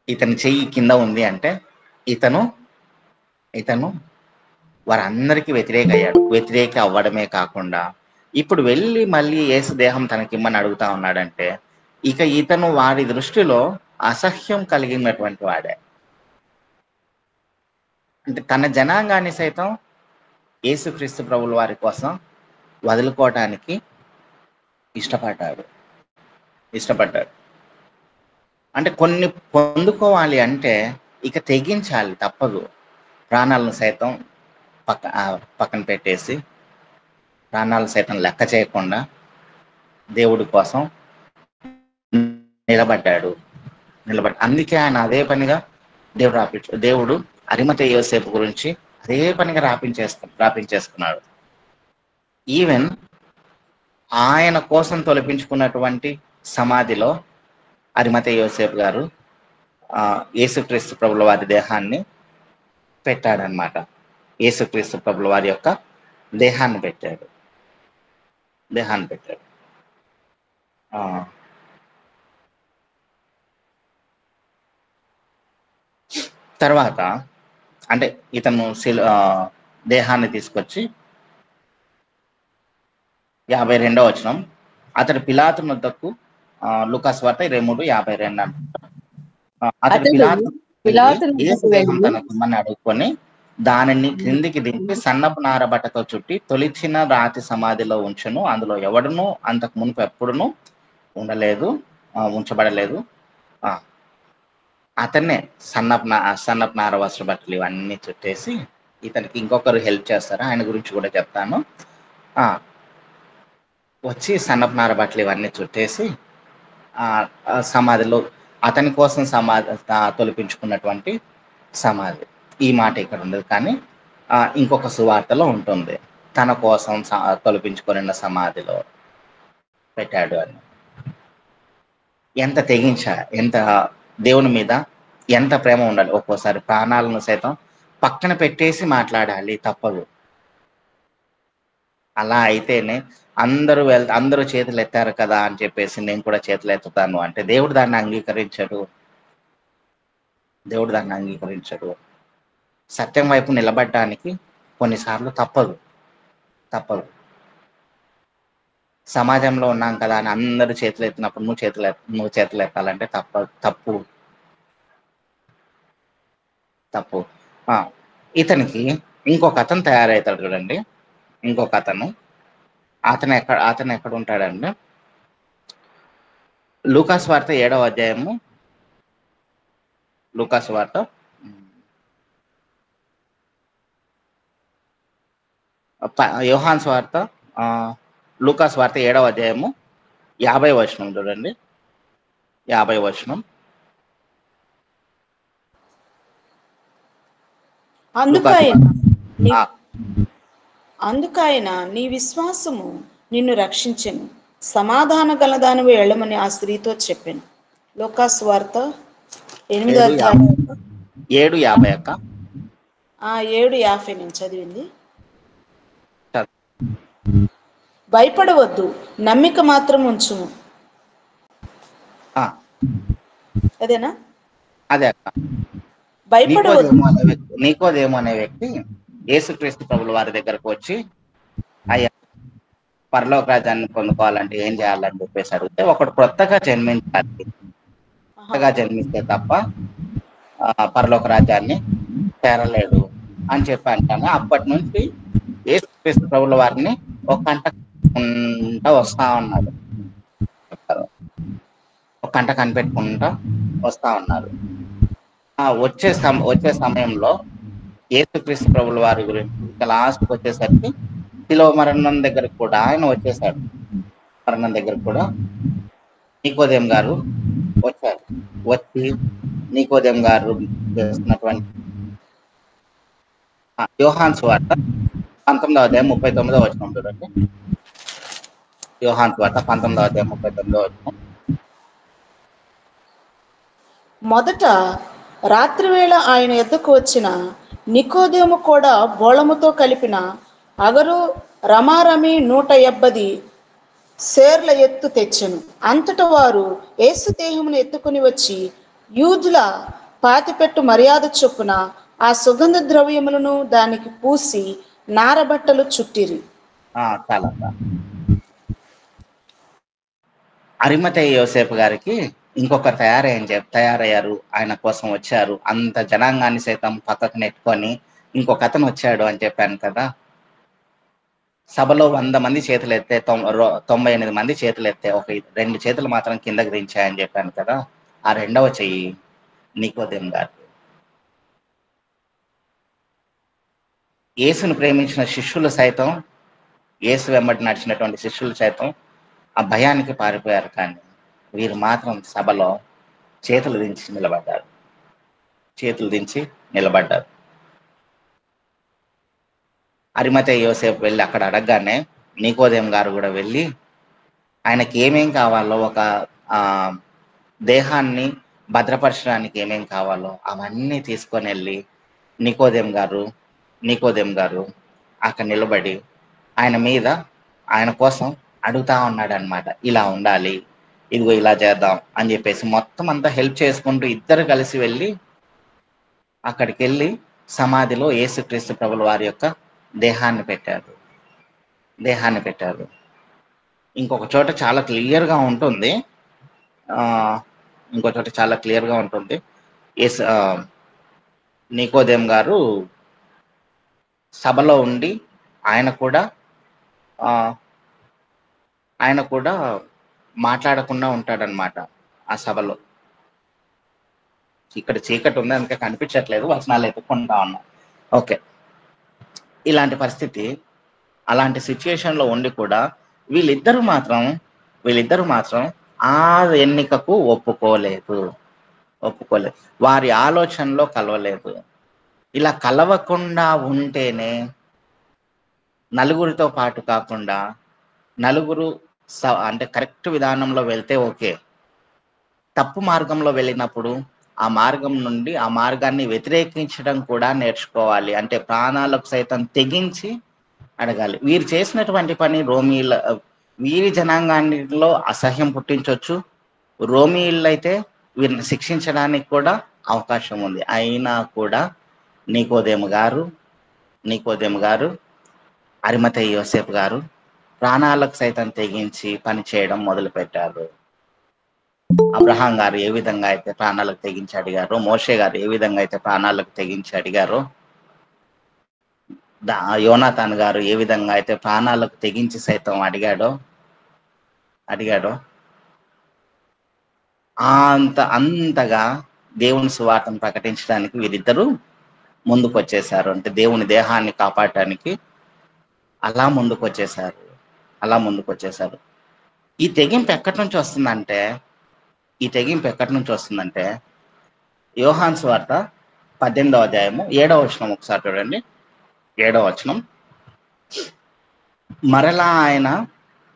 ఇతని చెయ్యి కింద ఉంది అంటే ఇతను వారందరికీ వ్యతిరేక అవ్వడమే కాకుండా ఇప్పుడు వెళ్ళి మళ్ళీ యేసు దేహం తనకిమ్మని అడుగుతా ఉన్నాడంటే ఇక ఇతను వారి దృష్టిలో అసహ్యం కలిగినటువంటి వాడే. అంటే తన జనాంగాన్ని సైతం యేసుక్రీస్తు ప్రభుల వారి కోసం వదులుకోవటానికి ఇష్టపడ్డాడు. అంటే కొన్ని పొందుకోవాలి అంటే ఇక తెగించాలి, తప్పదు. ప్రాణాలను సైతం పక్కన పెట్టేసి, ప్రాణాలను సైతం లెక్క చేయకుండా దేవుడి కోసం నిలబడ్డాడు. అందుకే ఆయన అదే పనిగా దేవుడు అరిమతయి యోసేపు గురించి అదే పనిగా రాపించేసుకున్నాడు. ఈవెన్ ఆయన కోసం తొలపించుకున్నటువంటి సమాధిలో అరిమతయి యోసేపు గారు యేసుక్రీస్తు ప్రభుల వారి దేహాన్ని పెట్టాడనమాట. యేసుక్రీస్తు ప్రభుల వారి యొక్క దేహాన్ని పెట్టాడు. తర్వాత అంటే ఇతను దేహాన్ని తీసుకొచ్చి 52వ వచనం, అతడు పిలాతు వద్దకు లూకాసు వార్త 23:52 అతడు అతడు పిలాతు పిలాతు యేసు వద్దకు దేహం వెళ్ళి తనకిమ్మని అడుగుకొని దానిని క్రిందికి దింపి సన్నపు నార బట్టతో చుట్టి తొలిచిన రాతి సమాధిలో ఉంచును, అందులో ఎవడును అంతకు మునుపు ఎప్పుడును ఉండలేదు, ఉంచబడలేదు. అతన్నే సన్నపు నార వస్త్ర బట్టలు ఇవన్నీ చుట్టేసి, ఇతనికి ఇంకొకరు హెల్ప్ చేస్తారు, ఆయన గురించి కూడా చెప్తాను. వచ్చి సన్నపు నార బట్టలు ఇవన్నీ చుట్టేసి సమాధిలో అతని కోసం తొలిపించుకున్నటువంటి సమాధి. ఈ మాట ఇక్కడ ఉండదు, కానీ ఇంకొక సువార్తలో ఉంటుంది, తన కోసం తొలిపించుకున్న సమాధిలో పెట్టాడు అని. ఎంత ఎంత దేవుని మీద ఎంత ప్రేమ ఉండాలి. ఒక్కోసారి ప్రాణాలను సైతం పక్కన పెట్టేసి మాట్లాడాలి, తప్పదు. అలా అయితేనే అందరూ చేతులు ఎత్తారు కదా అని చెప్పేసి నేను కూడా చేతులు ఎత్తుతాను అంటే దేవుడు దాన్ని అంగీకరించడు. సత్యం వైపు నిలబడడానికి కొన్నిసార్లు తప్పదు. సమాజంలో ఉన్నాం కదా అని అందరూ చేతులు ఎత్తినప్పుడు నువ్వు చేతులు ఎత్తాలంటే తప్పు. ఇతనికి ఇంకొక అతను తయారవుతాడు చూడండి. ఇంకొక అతను ఎక్కడ ఉంటాడంటే లూకాసు వార్త 7వ అధ్యాయము, లూకాసు వార్త యోహాను వార్త లూకాసు వార్త 7వ అధ్యాయము 50వ వచనం చూడండి. 50వ వచనం, అందుకైన నీ విశ్వాసము నిన్ను రక్షించెను, సమాధాన గలదానివి వెళ్ళమని ఆ స్త్రీతో చెప్పాను. లూకాసు వార్త 8వ అధ్యాయం 7:50 అక్క. 7:50 నేను చదివింది. భయపడవద్దు, నమ్మిక మాత్రం ఉంచుము. అదేనా? అదే అక్క. భయపడవద్దు. నీకోదేమో అనే వ్యక్తి యేసుక్రీస్తు ప్రభుల వారి దగ్గరకు వచ్చి, అయ్యా పరలోక రాజ్యాన్ని పొందుకోవాలంటే ఏం చేయాలని చెప్పేసి అడిగితే, ఒకడు కొత్తగా జన్మిస్తే తప్ప పరలోక రాజ్యాన్ని చేరలేడు అని చెప్పి అంటాను. అప్పటి నుంచి యేసుక్రీస్తు ప్రభుల వారిని ఒక కంట వస్తా ఉన్నాడు, ఒక కంట కనిపెట్టుకుంటా వస్తా ఉన్నారు. వచ్చే సమయంలో యేసుక్రీస్తు ప్రభుల వారి గురించి లాస్ట్కి వచ్చేసరికి శిలువ మరణం దగ్గరకు కూడా ఆయన వచ్చేసాడు. మరణం దగ్గరకు కూడా నీకోదేం గారు వచ్చారు. వచ్చి నీకోదేం గారు చేస్తున్నటువంటి యోహాను సువార్త 19వ అధ్యాయం 39వ వచనం చూడండి. యోహాను సువార్త 19వ అధ్యాయం 39వ వచనం. మొదట రాత్రి వేళ ఆయన ఎద్దకు వచ్చిన నికోదేము కూడా బోళముతో కలిపిన అగరు రమారమి 170 సేర్ల ఎత్తు తెచ్చెను. అంతట వారు యేసు దేహమును ఎత్తుకుని వచ్చి యూదుల పాతిపెట్టు మర్యాద చొప్పున ఆ సుగంధ ద్రవ్యములను దానికి పూసి నారబట్టలు చుట్టిరి. చాలా అరిమతయి యోసేపు గారికి ఇంకొకరు తయారయ్యారు, ఆయన కోసం వచ్చారు. అంత జనాంగాన్ని సైతం పక్కకు నెట్టుకొని ఇంకొక అతను వచ్చాడు అని చెప్పాను కదా. సభలో 100 మంది చేతులు ఎత్తే 98 మంది చేతులు ఎత్తే ఒక 2 చేతులు మాత్రం కిందకి దించాయని చెప్పాను కదా. ఆ 2వ చెయ్యి నీకోదేము గారు. యేసును ప్రేమించిన శిష్యులు సైతం, యేసు వెంబడి నడిచినటువంటి శిష్యులు సైతం ఆ భయానికి పారిపోయారు. కానీ వీరు మాత్రం సభలో చేతులు దించి నిలబడ్డారు. అరిమతయి యోసేపు వెళ్ళి అక్కడ అడగగానే నీకోదేము గారు కూడా వెళ్ళి ఆయనకి ఏమేం కావాలో, ఒక దేహాన్ని భద్రపరచడానికి ఏమేం కావాలో అవన్నీ తీసుకొని వెళ్ళి నీకోదేము గారు అక్కడ నిలబడి ఆయన కోసం అడుగుతా ఉన్నాడు అనమాట. ఇలా ఉండాలి, ఇదిగో ఇలా చేద్దాం అని చెప్పేసి మొత్తం అంతా హెల్ప్ చేసుకుంటూ ఇద్దరు కలిసి వెళ్ళి అక్కడికి వెళ్ళి సమాధిలో యేసుక్రీస్తు ప్రభుల వారి యొక్క దేహాన్ని పెట్టారు. దేహాన్ని పెట్టారు. ఇంకొక చోట చాలా క్లియర్‌గా ఉంటుంది. ఇంకో చోట చాలా క్లియర్‌గా ఉంటుంది. నికోదేము గారు సభలో ఉండి ఆయన కూడా ఆయన కూడా మాట్లాడకుండా ఉంటాడనమాట ఆ సభలో. ఇక్కడ చీకటి ఉంది, అందుకే కనిపించట్లేదు, వచనాలు ఎత్తుకుంటా ఉన్నా. ఓకే, ఇలాంటి పరిస్థితి, అలాంటి సిచ్యుయేషన్లో ఉండి కూడా వీళ్ళిద్దరు మాత్రం ఆ ఎన్నికకు ఒప్పుకోలేదు. వారి ఆలోచనలో కలవలేదు. ఇలా కలవకుండా ఉంటేనే నలుగురితో పాటు కాకుండా నలుగురు అంటే కరెక్ట్ విధానంలో వెళ్తే ఓకే. తప్పు మార్గంలో వెళ్ళినప్పుడు ఆ మార్గం నుండి ఆ మార్గాన్ని వ్యతిరేకించడం కూడా నేర్చుకోవాలి. అంటే ప్రాణాలకు సైతం తెగించి అడగాలి. వీరు చేసినటువంటి పని వీరి జనాంగాన్నిలో అసహ్యం పుట్టించవచ్చు. రోమీయులైతే వీరిని శిక్షించడానికి కూడా అవకాశం ఉంది. అయినా కూడా నికోదేము గారు అరిమతయి యోసేపు గారు ప్రాణాలకు సైతం తెగించి పని చేయడం మొదలుపెట్టారు. అబ్రహాం గారు ఏ విధంగా అయితే ప్రాణాలకు తెగించి అడిగారో, మోషే గారు ఏ విధంగా అయితే ప్రాణాలకు తెగించి అడిగారో, యోనాతాన్ గారు ఏ విధంగా అయితే ప్రాణాలకు తెగించి సైతం అడిగాడో అంతగా దేవుని సువార్తను ప్రకటించడానికి వీరిద్దరూ ముందుకు వచ్చేసారు. అంటే దేవుని దేహాన్ని కాపాడటానికి అలా ముందుకు వచ్చేసారు. ఈ తెగింపు ఎక్కడి నుంచి వస్తుందంటే యోహాను సువార్త 18వ అధ్యాయము 7వ వచనం ఒకసారి చూడండి. 7వ వచనం, మరలా ఆయన,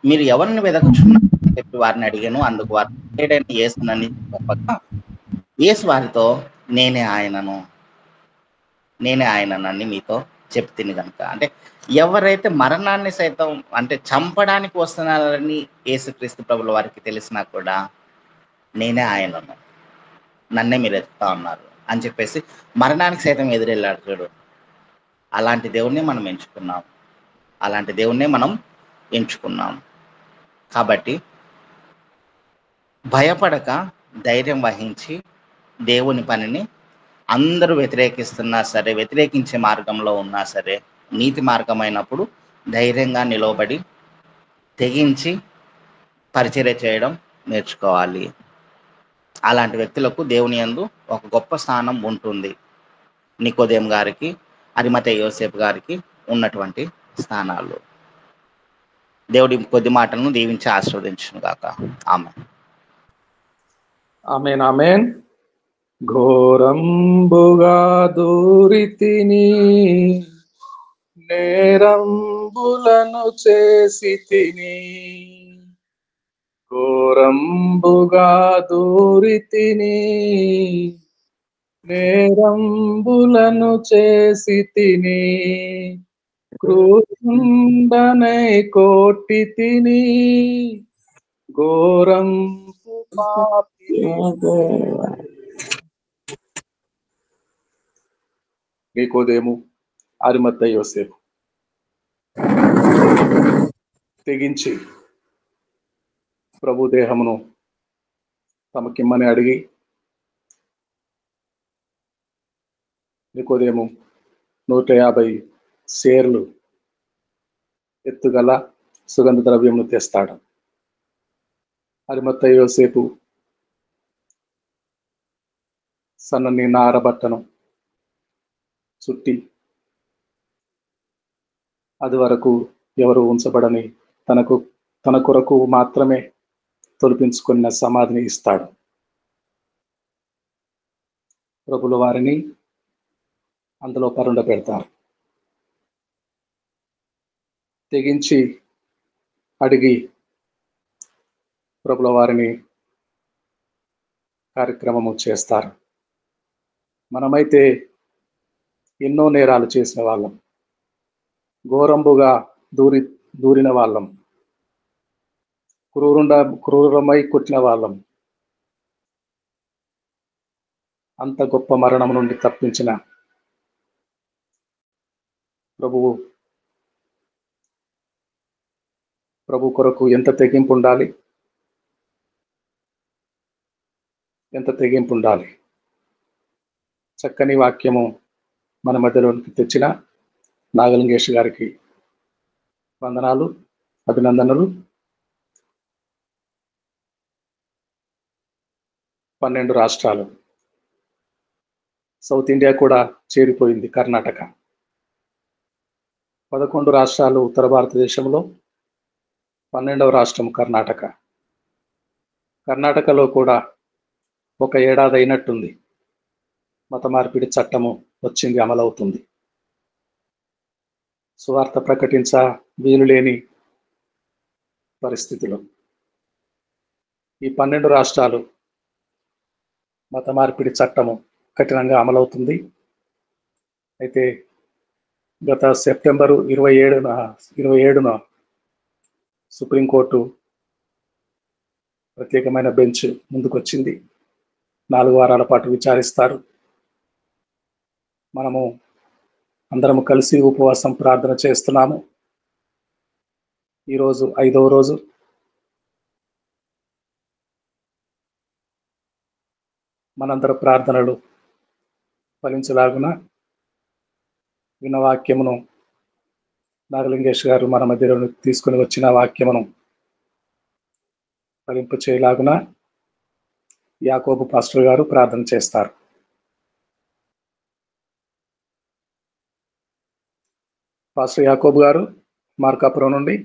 మీరు ఎవరిని వెదకుచున్నారు చెప్పి వారిని అడిగాను. అందుకు వారు యేసునని చెప్పక, యేసు వారితో నేనే ఆయననని మీతో చెప్తిని కనుక. అంటే ఎవరైతే మరణాన్ని సైతం అంటే చంపడానికి వస్తున్నారని యేసుక్రీస్తు ప్రభుల వారికి తెలిసినా కూడా నేనే ఆయనను, నన్నే మీరు ఎత్తుతా ఉన్నారు అని చెప్పేసి మరణానికి సైతం ఎదురెళ్ళాడు చూడు. అలాంటి దేవుణ్ణి మనం ఎంచుకున్నాం. కాబట్టి భయపడక ధైర్యం వహించి దేవుని పనిని అందరూ వ్యతిరేకిస్తున్నా సరే, వ్యతిరేకించే మార్గంలో ఉన్నా సరే, నీతి మార్గమైనప్పుడు ధైర్యంగా నిలవబడి తెగించి పరిచర్య చేయడం నేర్చుకోవాలి. అలాంటి వ్యక్తులకు దేవుని యందు ఒక గొప్ప స్థానం ఉంటుంది. నికోదేము గారికి, అరిమతయి యోసేపు గారికి ఉన్నటువంటి స్థానాలు. దేవుడి కొద్ది మాటలను దీవించి ఆశీర్వదించును గాక. ఆమేన్. ఆమేన్. ఘోరంబుగా దూరితిని, నేరంబులను చేసి తిని. ఘోరంబుగా దూరితిని, నేరంబులను చేసి తిని. క్రూరుండనై కోటి తిని, ఘోరంబు పాపి. నికోదేము, అరిమతయి యోసేపు తెగించి ప్రభు దేహమును తమకిమ్మని అడిగి, నికోదేము 150 సేర్లు ఎత్తుగల సుగంధ ద్రవ్యమును తెస్తాడు. అరిమతయి యోసేపు సన్నని నారబట్టను చుట్టి, అది వరకు ఎవరు ఉంచబడని తన కొరకు మాత్రమే తొలిపించుకున్న సమాధిని ఇస్తాడు. ప్రభుల వారిని అందులో పరుండ పెడతారు. తెగించి అడిగి ప్రభుల వారిని కార్యక్రమము చేస్తారు. మనమైతే ఎన్నో నేరాలు చేసిన వాళ్ళం, ఘోరంబుగా దూరిన వాళ్ళం, క్రూరమై కొట్టిన వాళ్ళం. అంత గొప్ప మరణం నుండి తప్పించిన ప్రభువు ప్రభు కొరకు ఎంత తెగింపు ఉండాలి, ఎంత తెగింపు ఉండాలి. చక్కని వాక్యము మన మధ్యలోకి తెచ్చిన నాగలింగేష్ గారికి వందనాలు, అభినందనలు. 12 రాష్ట్రాలు, సౌత్ ఇండియా కూడా చేరిపోయింది, కర్ణాటక. 11 రాష్ట్రాలు ఉత్తర భారతదేశంలో, 12వ రాష్ట్రం కర్ణాటక. కర్ణాటకలో కూడా ఒక ఏడాది అయినట్టుంది, మత మార్పిడి చట్టము వచ్చింది, అమలవుతుంది. సువార్త ప్రకటించ వీలు లేని పరిస్థితిలో ఈ 12 రాష్ట్రాలు మత మార్పిడి చట్టము కఠినంగా అమలవుతుంది. అయితే గత సెప్టెంబరు 27న సుప్రీంకోర్టు ప్రత్యేకమైన బెంచ్ ముందుకొచ్చింది. 4 వారాల పాటు విచారిస్తారు. మనము అందరము కలిసి ఉపవాసం ప్రార్థన చేస్తున్నాము. ఈరోజు 5వ రోజు. మనందరి ప్రార్థనలు ఫలించలాగున విన్న వాక్యమును నాగలింగేష్ గారు మన మధ్యలో తీసుకుని వచ్చిన వాక్యమును ఫలింప చేయలాగున యాకోబు పాస్టర్ గారు ప్రార్థన చేస్తారు. పాస్టర్ యాకోబు గారు మార్కాపురం నుండి.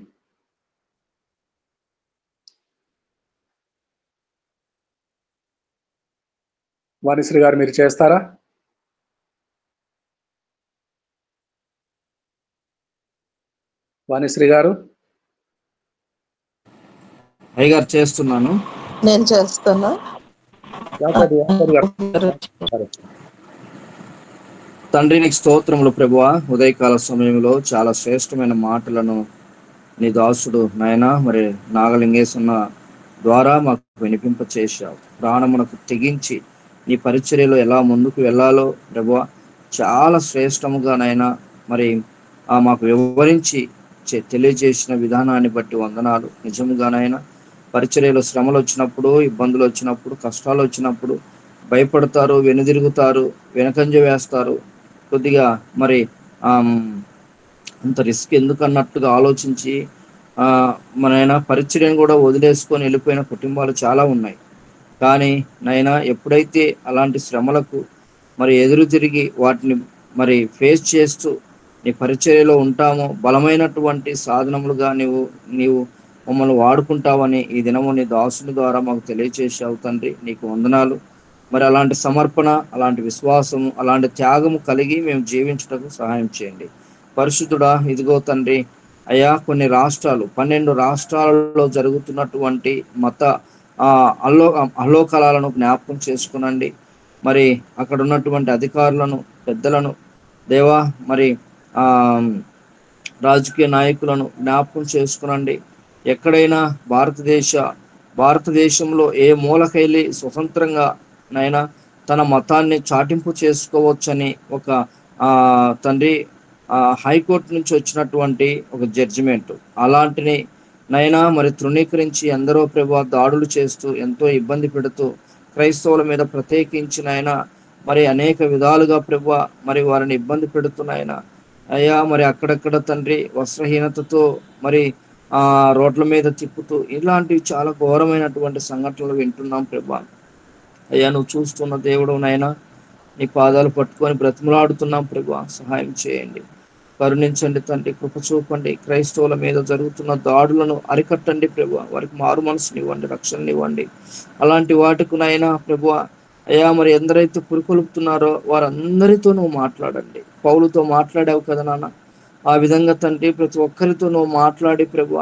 వాణిశ్రీ గారు మీరు చేస్తారా? వాణిశ్రీ గారు. అయ్యగారు చేస్తున్నాను. నేను చేస్తాను. తండ్రి నీకు స్తోత్రములు ప్రభువా. ఉదయకాల సమయంలో చాలా శ్రేష్టమైన మాటలను నీ దాసుడు నాయనా మరి నాగలింగేశన్న ద్వారా మాకు వినిపింప చేశావు. ప్రాణమునకు తెగించి నీ పరిచర్యలో ఎలా ముందుకు వెళ్ళాలో ప్రభువా చాలా శ్రేష్టముగా నాయనా మరి మాకు వివరించి తెలియజేసిన విధానాన్ని బట్టి వందనాలు. నిజముగానైనా పరిచర్యలో శ్రమలు వచ్చినప్పుడు, ఇబ్బందులు వచ్చినప్పుడు, కష్టాలు వచ్చినప్పుడు భయపడతారు, వెనుదిరుగుతారు, వెనకంజ వేస్తారు. కొద్దిగా మరి అంత రిస్క్ ఎందుకు అన్నట్టుగా ఆలోచించి మనైనా పరిచర్యను కూడా వదిలేసుకొని వెళ్ళిపోయిన కుటుంబాలు చాలా ఉన్నాయి. కానీ నైనా ఎప్పుడైతే అలాంటి శ్రమలకు మరి ఎదురు తిరిగి వాటిని మరి ఫేస్ చేస్తూ నీ పరిచర్యలో ఉంటామో బలమైనటువంటి సాధనములుగా నీవు మమ్మల్ని వాడుకుంటావని ఈ దినము నీ దాసుని ద్వారా మాకు తెలియచేసావు తండ్రి. నీకు వందనాలు. మరి అలాంటి సమర్పణ, అలాంటి విశ్వాసము, అలాంటి త్యాగము కలిగి మేము జీవించుటకు సహాయం చేయండి. పరిశుద్ధుడా, ఇదిగో తండ్రి అయ్యా కొన్ని రాష్ట్రాలు 12 రాష్ట్రాలలో జరుగుతున్నటువంటి మత అలోకలాలను జ్ఞాపకం చేసుకునండి. మరి అక్కడ ఉన్నటువంటి అధికారులను, పెద్దలను దేవా మరి రాజకీయ నాయకులను జ్ఞాపకం చేసుకునండి. ఎక్కడైనా భారతదేశంలో ఏ మూలకెళ్ళి స్వతంత్రంగా నైనా తన మతాన్ని చాటింపు చేసుకోవచ్చని ఒక తండ్రి హైకోర్టు నుంచి వచ్చినటువంటి ఒక జడ్జిమెంట్ అలాంటిని నైనా మరి తృణీకరించి ఎందరో ప్రభు దాడులు చేస్తూ ఎంతో ఇబ్బంది పెడుతూ క్రైస్తవుల మీద ప్రత్యేకించి నాయన మరి అనేక విధాలుగా ప్రభు మరి వారిని ఇబ్బంది పెడుతున్నాయన అయ్యా. మరి అక్కడక్కడ తండ్రి వస్త్రహీనతతో మరి రోడ్ల మీద తిప్పుతూ ఇలాంటివి చాలా ఘోరమైనటువంటి సంఘటనలు వింటున్నాం ప్రభా. అయ్యా నువ్వు చూస్తున్న దేవుడు నాయనా, నీ పాదాలు పట్టుకొని బ్రతిమలాడుతున్నాం ప్రభా. సహాయం చేయండి, కరుణించండి తండ్రి, కృప చూపండి. క్రైస్తవుల మీద జరుగుతున్న దాడులను అరికట్టండి ప్రభు. వారికి మారు మనసునివ్వండి, రక్షణనివ్వండి. అలాంటి వాటికి నాయనా ప్రభు అయ్యా మరి ఎందరైతే పురికొల్పుతున్నారో వారందరితో నువ్వు మాట్లాడండి. పౌలుతో మాట్లాడావు కదా నాన్న, ఆ విధంగా తండ్రి ప్రతి ఒక్కరితో నువ్వు మాట్లాడి ప్రభు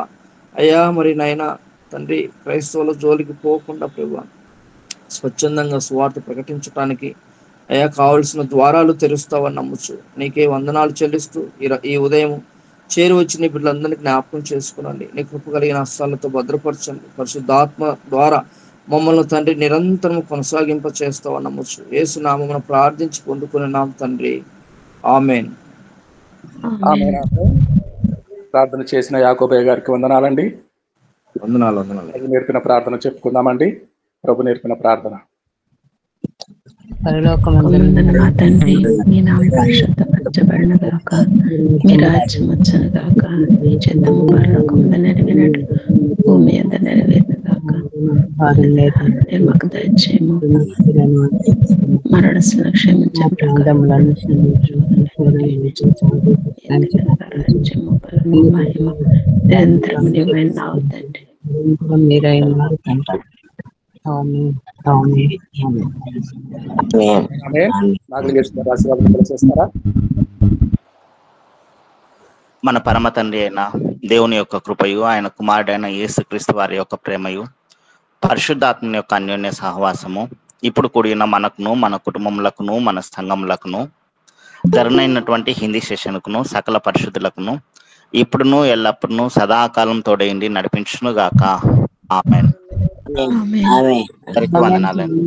అయ్యా మరి నాయనా తండ్రి క్రైస్తవుల జోలికి పోకుండా ప్రభు స్వచ్ఛందంగా సువార్త ప్రకటించడానికి అయ్యా కావలసిన ద్వారాలు తెరుస్తావని నమ్ముచు నీకే వందనాలు చెల్లిస్తూ ఈ ఉదయం చేరి వచ్చి నీ బిడ్డలందరినీ జ్ఞాపకం చేసుకునండి. నీ కృప కలిగిన హస్తాలతో భద్రపరచండి. పరిశుద్ధాత్మ ద్వారా మమ్మల్ని తండ్రి నిరంతరం కొనసాగింప చేస్తావని నమ్ముచు యేసు నామమున ప్రార్థించి పొందుకునే నామ తండ్రి, ఆమేన్. ప్రార్థన చేసిన యాకోబయ్య గారికి వందనాలండి. వందనాలు వందనాలు. ప్రభు నేర్పిన ప్రార్థన చెప్పుకుందామండి. ప్రభు నేర్పిన ప్రార్థన. పరలోకమందున్న మా తండ్రి, మీ నామం పరిశుద్ధపరచబడిన గాక, మీ రాజ్యం వచ్చును గాక, మీ చిత్తము పరలోకమందు నెరవేరినట్లు భూమి మీద నెరవేరును గాక. మాకు దయచేయము, మరణాలను క్షమించే ప్రకారము రాజ్యము, బలము, మహిమ నిరంతరం నీవైనావు తండ్రి. మన పరమ తండ్రి అయిన దేవుని యొక్క కృపయు, ఆయన కుమారుడైన యేసుక్రీస్తు వారి యొక్క ప్రేమయు, పరిశుద్ధాత్మ యొక్క అన్యోన్య సహవాసము ఇప్పుడు కూడిన మనకును, మన కుటుంబములకును, మన సంఘములకును, ధరనైనటువంటి హిందీ సెషన్కును, సకల పరిశుద్ధులకును ఇప్పుడును ఎల్లప్పుడును సదాకాలం తోడైండి నడిపించును గాక. ఆమేన్. వందనాలండి.